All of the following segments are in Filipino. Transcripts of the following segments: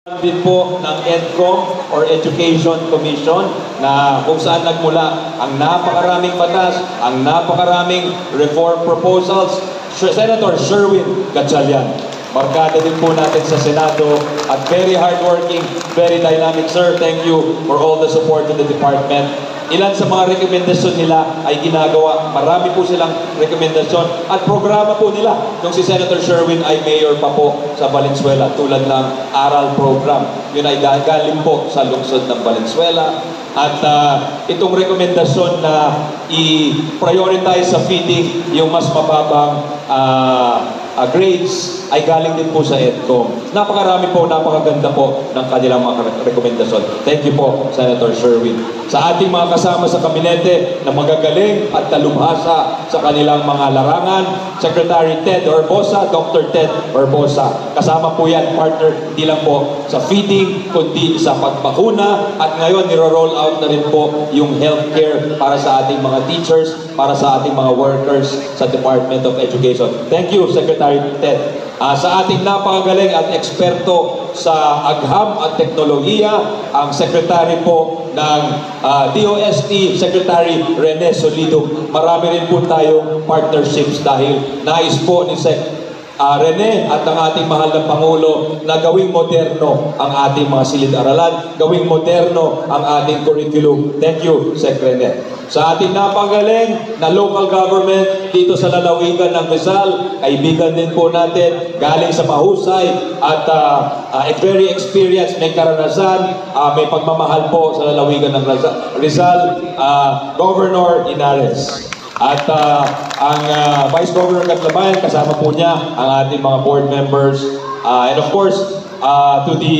Din po ng EDCOM or Education Commission na kung saan nagmula ang napakaraming batas, ang napakaraming reform proposals. Senator Sherwin Gatchalian, barkada din po natin sa Senado at very hardworking, very dynamic. Sir, thank you for all the support to the department. Ilan sa mga rekomendasyon nila ay ginagawa. Marami po silang rekomendasyon at programa po nila. Nung si Senator Sherwin ay mayor pa po sa Valenzuela, tulad ng ARAL program. Yun ay galing po sa lungsod ng Valenzuela. At itong rekomendasyon na i-prioritize sa feeding yung mas mababang grades ay galing din po sa EDCOM. Napakarami po, napakaganda po ng kanilang mga rekomendasyon. Thank you po, Senator Sherwin. Sa ating mga kasama sa kabinete na magagaling at talubhasa sa kanilang mga larangan, Secretary Ted Orbosa, Dr. Ted Orbosa. Kasama po yan, partner, hindi lang po sa feeding, kundi sa pagbakuna. At ngayon, niro-roll out na rin po yung healthcare para sa ating mga teachers, para sa ating mga workers sa Department of Education. Thank you, Secretary Ted. Sa ating napakagaling at eksperto sa agham at teknolohiya, ang Secretary po ng DOST, Secretary Rene Solido. Marami rin po tayong partnerships dahil nais po ni Rene at ang ating mahal na Pangulo na gawing moderno ang ating mga silid-aralan, gawing moderno ang ating curriculum. Thank you, Sec. Rene. Sa ating napagaling na local government dito sa lalawigan ng Rizal, kaibigan din po natin, galing sa mahusay at very experienced, may karanasan, may pagmamahal po sa lalawigan ng Rizal, Governor Inares. At ang Vice Governor Gatlabayan, kasama po niya ang ating mga board members. And of course, to the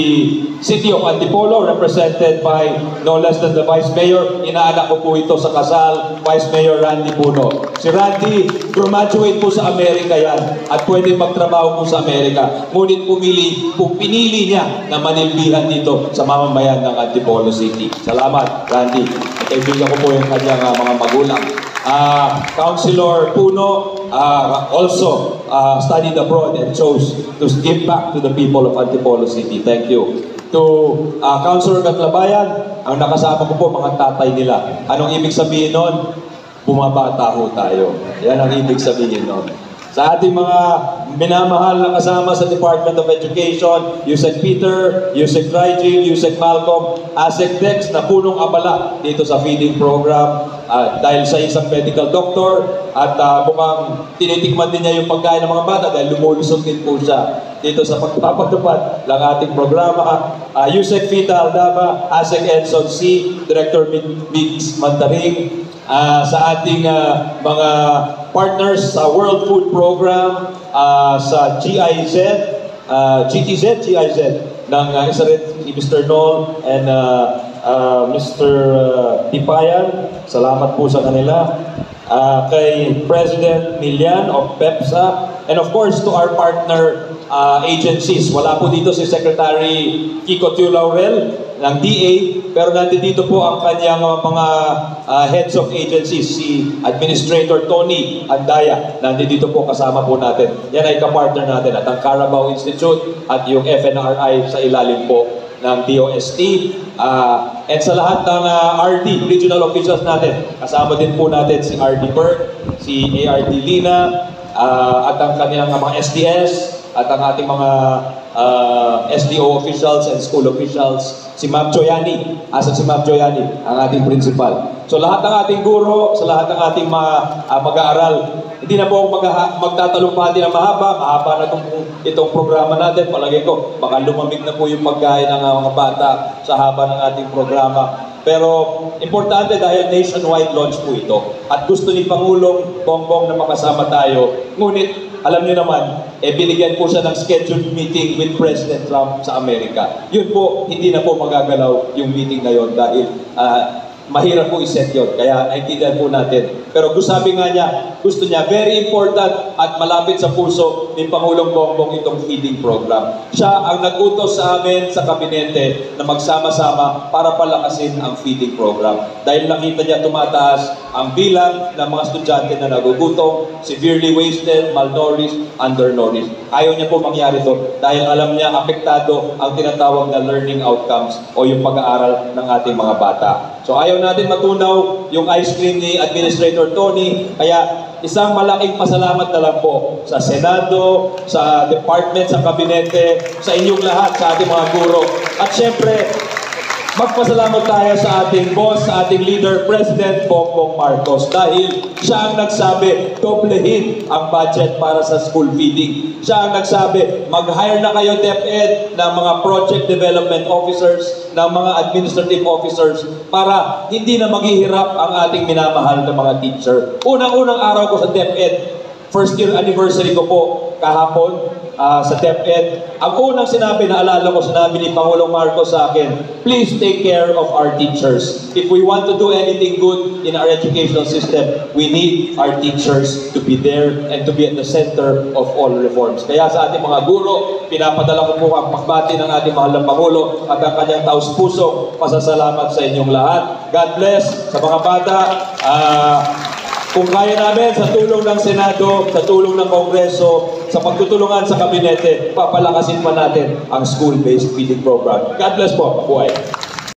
City of Antipolo, represented by no less than the Vice Mayor. Inaanak ko po ito sa kasal, Vice Mayor Randy Puno. Si Randy, graduate po sa Amerika yan at pwede magtrabaho po sa Amerika. Ngunit pinili niya na manilbihan dito sa mamamayan ng Antipolo City. Salamat, Randy. Kaibigan ko po yung kanyang mga magulang. Councilor Puno also studied abroad and chose to give back to the people of Antipolo City. Thank you. To Councilor Gatlabayan, ang nakasama ko po mga tatay nila. Anong ibig sabihin nun? Bumabata ho tayo. Yan ang ibig sabihin nun. Sa ating mga minamahal na kasama sa Department of Education, Yusek Peter, Yusek Rigel, Yusek Malcolm, Asek Dex na punong abala dito sa feeding program dahil sa isang medical doctor at mukhang tinitikman din niya yung pagkain ng mga bata dahil lumulusog din po siya dito sa pagpapatupad ng ating programa. Yusek Vita Aldaba, Asek Edson C, Director Migs Mantaring, sa ating mga partners sa World Food Program, sa GIZ, GIZ ng isa rin si Mr. Noel and Mr. Tipayan. Salamat po sa kanila. Kay President Milian of PEPSA, and of course to our partner agencies. Wala po dito si Secretary Kiko Tiu Laurel ng DA, pero nandito po ang kanyang mga heads of agencies, si Administrator Tony Andaya, nandito po kasama po natin. Yan ay kapartner natin at ang Carabao Institute at yung FNRI sa ilalim po ng DOST. And sa lahat ng RD, regional officials natin, kasama din po natin si RD Bert, si ARD Lina, at ang kanilang mga SDS, at ang ating mga SDO officials and school officials, si Ma'am Joyani, asan si Ma'am Joyani, ang ating principal. So lahat ng ating guro, sa lahat ng ating mag-aaral, hindi na po magtatalumpati na mahaba na itong programa natin. Palagay ko, baka lumamig na po yung pagkain ng mga bata sa haba ng ating programa. Pero importante dahil nationwide launch po ito. At gusto ni Pangulong Bongbong na makasama tayo. Ngunit, alam niyo naman, binigyan po siya ng scheduled meeting with President Trump sa Amerika. Yun po, hindi na po magagalaw yung meeting na yun dahil mahirap po i-set yun. Kaya naintindihan po natin. Pero sabi nga niya, gusto niya, very important at malapit sa puso ni Pangulong Bongbong itong feeding program. Siya ang nag-utos sa amin sa kabinete na magsama-sama para palakasin ang feeding program. Dahil nakita niya tumataas ang bilang ng mga estudyante na nagugutom, severely wasted, malnourished, undernourished. Ayaw niya po mangyari ito dahil alam niya apektado ang tinatawag na learning outcomes o yung pag-aaral ng ating mga bata. So ayaw natin matunaw yung ice cream ni Administrator Tony, kaya isang malaking pasalamat na lang po sa Senado, sa Department, sa Kabinete, sa inyong lahat, sa ating mga guro. At syempre, magpasalamat tayo sa ating boss, sa ating leader, President Bongbong Marcos, dahil siya ang nagsabi, doblehin ang budget para sa school feeding. Siya ang nagsabi, mag-hire na kayo DepEd ng mga project development officers, ng mga administrative officers, para hindi na maghihirap ang ating minamahal na mga teacher. Unang-unang araw ko sa DepEd, first year anniversary ko po kahapon, sa DepEd, ang unang sinabi, naalala ko, sinabi ni Pangulong Marcos sa akin, please take care of our teachers. If we want to do anything good in our educational system, we need our teachers to be there and to be at the center of all reforms. Kaya sa ating mga guro, pinapadala ko po ang pagbati ng ating mahal na Pangulo at ang kanyang taus-pusong pasasalamat sa inyong lahat. God bless sa mga bata. Kung kaya namin, sa tulong ng Senado, sa tulong ng Kongreso, sa pagtutulungan sa Kabinete, papalakasin pa natin ang school-based feeding program. God bless po. Mabuhay.